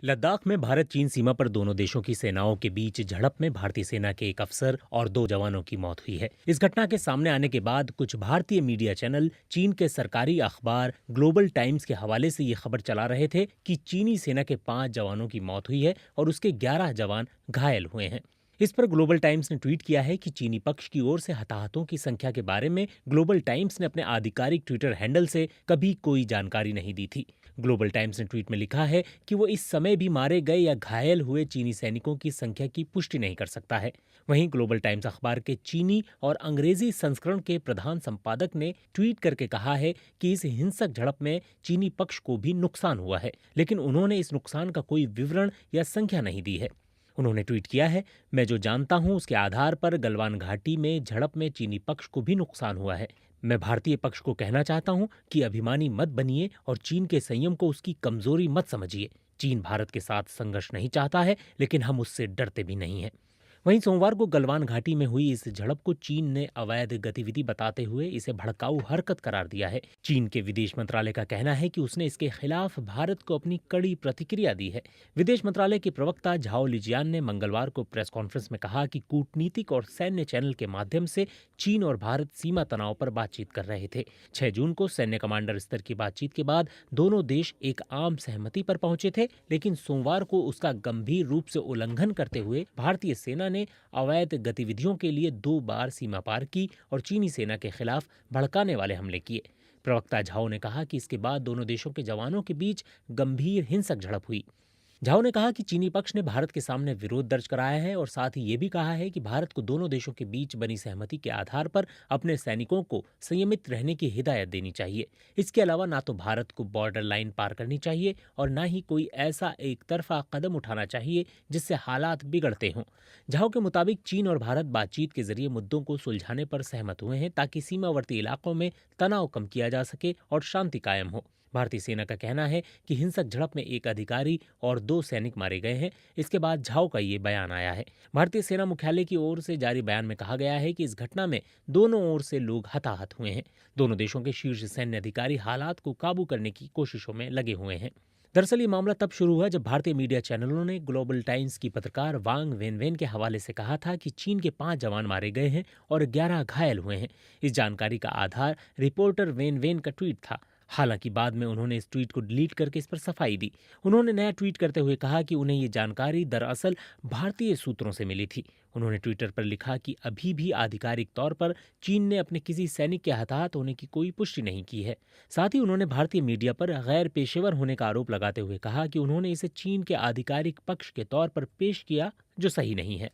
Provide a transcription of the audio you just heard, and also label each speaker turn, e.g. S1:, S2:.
S1: लद्दाख में भारत चीन सीमा पर दोनों देशों की सेनाओं के बीच झड़प में भारतीय सेना के एक अफसर और दो जवानों की मौत हुई है। इस घटना के सामने आने के बाद कुछ भारतीय मीडिया चैनल चीन के सरकारी अखबार ग्लोबल टाइम्स के हवाले से ये खबर चला रहे थे कि चीनी सेना के 5 जवानों की मौत हुई है और उसके 11 जवान घायल हुए हैं। इस पर ग्लोबल टाइम्स ने ट्वीट किया है कि चीनी पक्ष की ओर से हताहतों की संख्या के बारे में ग्लोबल टाइम्स ने अपने आधिकारिक ट्विटर हैंडल से कभी कोई जानकारी नहीं दी थी। ग्लोबल टाइम्स ने ट्वीट में लिखा है कि वो इस समय भी मारे गए या घायल हुए चीनी सैनिकों की संख्या की पुष्टि नहीं कर सकता है। वहीं ग्लोबल टाइम्स अखबार के चीनी और अंग्रेजी संस्करण के प्रधान संपादक ने ट्वीट करके कहा है कि इस हिंसक झड़प में चीनी पक्ष को भी नुकसान हुआ है, लेकिन उन्होंने इस नुकसान का कोई विवरण या संख्या नहीं दी है। उन्होंने ट्वीट किया है, मैं जो जानता हूं उसके आधार पर गलवान घाटी में झड़प में चीनी पक्ष को भी नुकसान हुआ है। मैं भारतीय पक्ष को कहना चाहता हूं कि अभिमानी मत बनिए और चीन के संयम को उसकी कमजोरी मत समझिए। चीन भारत के साथ संघर्ष नहीं चाहता है, लेकिन हम उससे डरते भी नहीं हैं। वहीं सोमवार को गलवान घाटी में हुई इस झड़प को चीन ने अवैध गतिविधि बताते हुए इसे भड़काऊ हरकत करार दिया है। चीन के विदेश मंत्रालय का कहना है कि उसने इसके खिलाफ भारत को अपनी कड़ी प्रतिक्रिया दी है। विदेश मंत्रालय के प्रवक्ता झाओ लिजियान ने मंगलवार को प्रेस कॉन्फ्रेंस में कहा कि कूटनीतिक और सैन्य चैनल के माध्यम से चीन और भारत सीमा तनाव पर बातचीत कर रहे थे। 6 जून को सैन्य कमांडर स्तर की बातचीत के बाद दोनों देश एक आम सहमति पर पहुंचे थे, लेकिन सोमवार को उसका गंभीर रूप से उल्लंघन करते हुए भारतीय सेना ने अवैध गतिविधियों के लिए 2 बार सीमा पार की और चीनी सेना के खिलाफ भड़काने वाले हमले किए। प्रवक्ता झाओ ने कहा कि इसके बाद दोनों देशों के जवानों के बीच गंभीर हिंसक झड़प हुई। झाओ ने कहा कि चीनी पक्ष ने भारत के सामने विरोध दर्ज कराया है और साथ ही ये भी कहा है कि भारत को दोनों देशों के बीच बनी सहमति के आधार पर अपने सैनिकों को संयमित रहने की हिदायत देनी चाहिए। इसके अलावा ना तो भारत को बॉर्डर लाइन पार करनी चाहिए और ना ही कोई ऐसा एक तरफा कदम उठाना चाहिए जिससे हालात बिगड़ते हों। झाओ के मुताबिक चीन और भारत बातचीत के जरिए मुद्दों को सुलझाने पर सहमत हुए हैं ताकि सीमावर्ती इलाकों में तनाव कम किया जा सके और शांति कायम हो। भारतीय सेना का कहना है कि हिंसक झड़प में एक अधिकारी और 2 सैनिक मारे गए हैं। इसके बाद झाओ का ये बयान आया है। भारतीय सेना मुख्यालय की ओर से जारी बयान में कहा गया है कि इस घटना में दोनों ओर से लोग हताहत हुए हैं। दोनों देशों के शीर्ष सैन्य अधिकारी हालात को काबू करने की कोशिशों में लगे हुए हैं। दरअसल ये मामला तब शुरू हुआ जब भारतीय मीडिया चैनलों ने ग्लोबल टाइम्स की पत्रकार वांग वेनवेन के हवाले से कहा था कि चीन के 5 जवान मारे गए हैं और 11 घायल हुए हैं। इस जानकारी का आधार रिपोर्टर वेनवेन का ट्वीट था। हालांकि बाद में उन्होंने इस ट्वीट को डिलीट करके इस पर सफाई दी। उन्होंने नया ट्वीट करते हुए कहा कि उन्हें ये जानकारी दरअसल भारतीय सूत्रों से मिली थी। उन्होंने ट्विटर पर लिखा कि अभी भी आधिकारिक तौर पर चीन ने अपने किसी सैनिक के हताहत होने की कोई पुष्टि नहीं की है। साथ ही उन्होंने भारतीय मीडिया पर गैर पेशेवर होने का आरोप लगाते हुए कहा कि उन्होंने इसे चीन के आधिकारिक पक्ष के तौर पर पेश किया, जो सही नहीं है।